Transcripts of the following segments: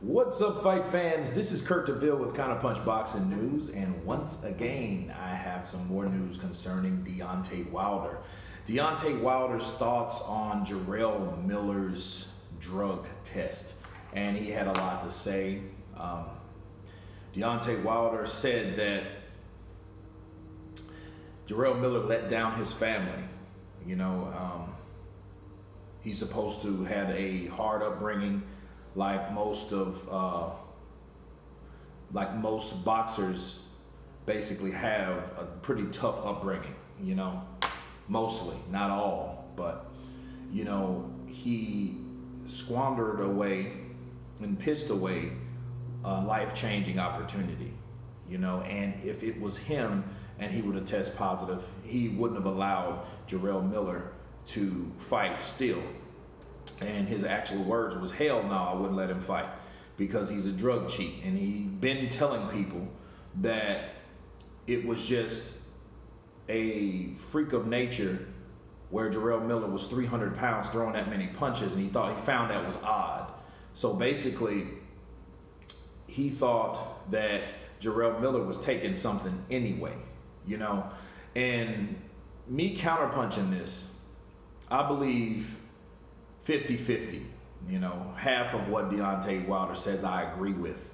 What's up, fight fans? This is Kurt DeVille with Counterpunch Boxing News, and once again, I have some more news concerning Deontay Wilder. Deontay Wilder's thoughts on Jerome Miller's drug test, and he had a lot to say. Deontay Wilder said that Jerome Miller let down his family. He's supposed to have a hard upbringing, like most boxers basically have a pretty tough upbringing, mostly, not all, but he squandered away and pissed away a life-changing opportunity, and if it was him and he would have tested positive, he wouldn't have allowed Jarrell Miller to fight still. And his actual words was, hell no, I wouldn't let him fight because he's a drug cheat. And he'd been telling people that it was just a freak of nature where Jarrell Miller was 300 pounds throwing that many punches, and he found that was odd. So basically, he thought that Jarrell Miller was taking something anyway, and me counterpunching this, I believe 50-50, half of what Deontay Wilder says I agree with.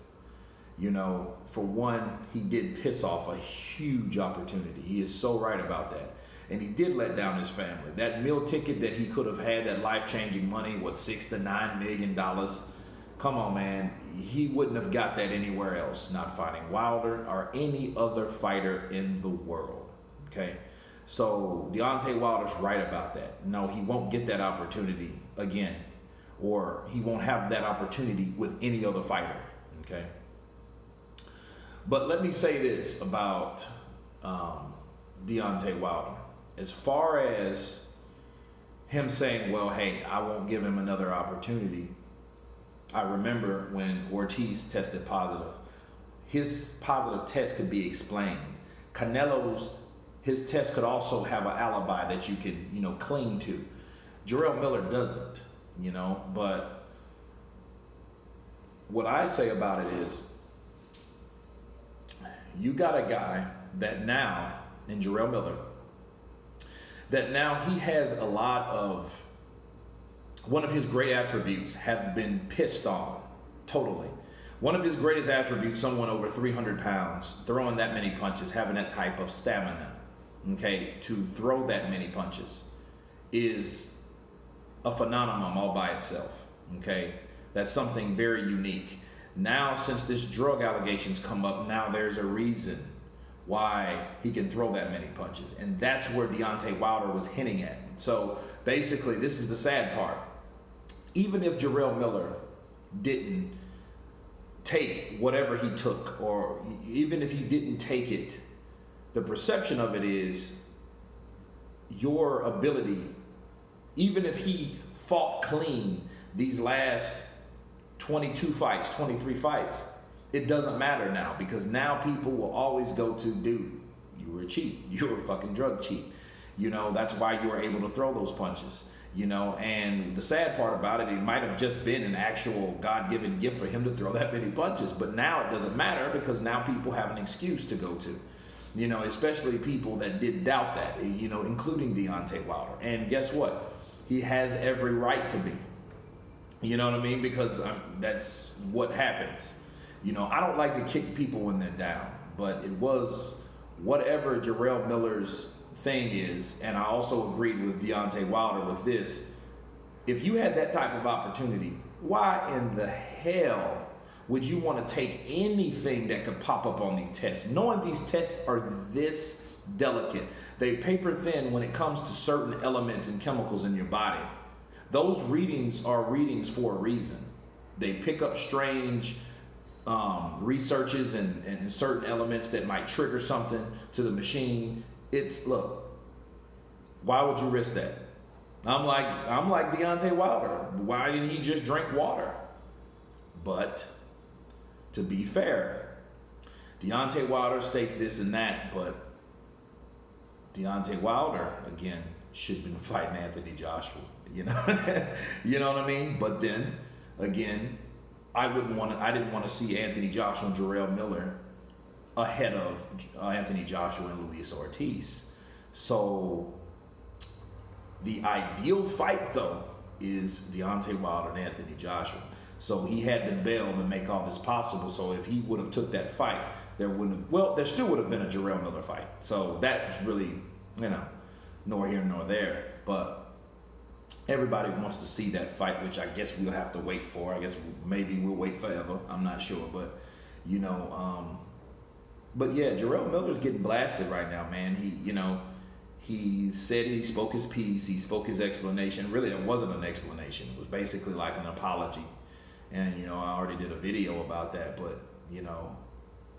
For one, he did piss off a huge opportunity. He is so right about that. And he did let down his family. That meal ticket that he could have had, that life-changing money, $6 to $9 million. Come on, man. He wouldn't have got that anywhere else, not fighting Wilder or any other fighter in the world, okay? So Deontay Wilder's right about that. No, he won't get that opportunity again, or he won't have that opportunity with any other fighter, okay? But let me say this about Deontay Wilder. As far as him saying, well, hey, I won't give him another opportunity, I remember when Ortiz tested positive. His positive test could be explained. His test could also have an alibi that you can, cling to. Jarrell Miller doesn't, but what I say about it is, you got a guy that now, in Jarrell Miller, that now he has a lot of, one of his great attributes have been pissed on, totally. One of his greatest attributes, someone over 300 pounds, throwing that many punches, having that type of stamina, okay, to throw that many punches, is a phenomenon all by itself, okay? That's something very unique. Now, since this drug allegations come up, now there's a reason why he can throw that many punches. And that's where Deontay Wilder was hinting at. So basically, this is the sad part. Even if Jarrell Miller didn't take whatever he took, or even if he didn't take it, the perception of it is your ability, even if he fought clean these last 22 fights, 23 fights, it doesn't matter now, because now people will always go to, dude, you were a cheat. You were a fucking drug cheat. That's why you were able to throw those punches. And the sad part about it might have just been an actual God-given gift for him to throw that many punches. But now it doesn't matter, because now people have an excuse to go to. Especially people that did doubt that, including Deontay Wilder. And guess what? He has every right to be. You know what I mean? Because that's what happens. I don't like to kick people when they're down, but it was whatever Jarrell Miller's thing is, and I also agreed with Deontay Wilder with this. If you had that type of opportunity, why in the hell would you want to take anything that could pop up on these tests? Knowing these tests are this delicate, they paper thin when it comes to certain elements and chemicals in your body. Those readings are readings for a reason. They pick up strange researches and certain elements that might trigger something to the machine. Look, why would you risk that? I'm like Deontay Wilder. Why didn't he just drink water? But to be fair, Deontay Wilder states this and that, but Deontay Wilder, again, should have been fighting Anthony Joshua, you know what I mean? But then, again, I didn't want to see Anthony Joshua and Jarrell Miller ahead of Anthony Joshua and Luis Ortiz. So the ideal fight, though, is Deontay Wilder and Anthony Joshua. So he had to bail to make all this possible. So if he would have took that fight, there still would have been a Jerome Miller fight. So that's really, nor here nor there. But everybody wants to see that fight, which I guess we'll have to wait for. I guess maybe we'll wait forever. I'm not sure. But, but yeah, Jarrell Miller's getting blasted right now, man. He said he spoke his piece. He spoke his explanation. Really, it wasn't an explanation. It was basically like an apology. And, I already did a video about that. But,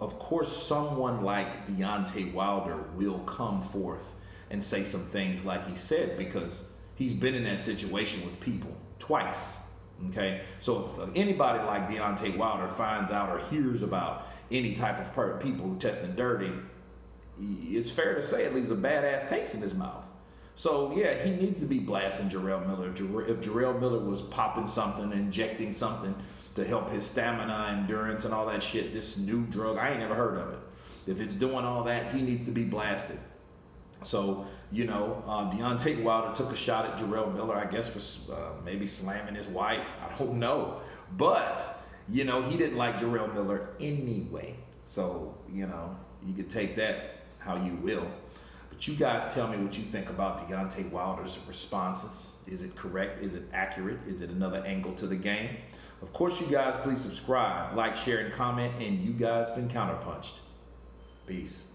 of course, someone like Deontay Wilder will come forth and say some things like he said, because he's been in that situation with people twice. Okay? So if anybody like Deontay Wilder finds out or hears about any type of people who testing dirty, it's fair to say it leaves a badass taste in his mouth. So yeah, he needs to be blasting Jarrell Miller. If Jarrell Miller was popping something, injecting something to help his stamina, endurance, and all that shit, this new drug, I ain't never heard of it. If it's doing all that, he needs to be blasted. So, Deontay Wilder took a shot at Jarrell Miller, I guess, for maybe slamming his wife. I don't know. But, he didn't like Jarrell Miller anyway. So, you could take that how you will. But you guys tell me what you think about Deontay Wilder's responses. Is it correct? Is it accurate? Is it another angle to the game? Of course, you guys, please subscribe, like, share, and comment. And you guys been counterpunched. Peace.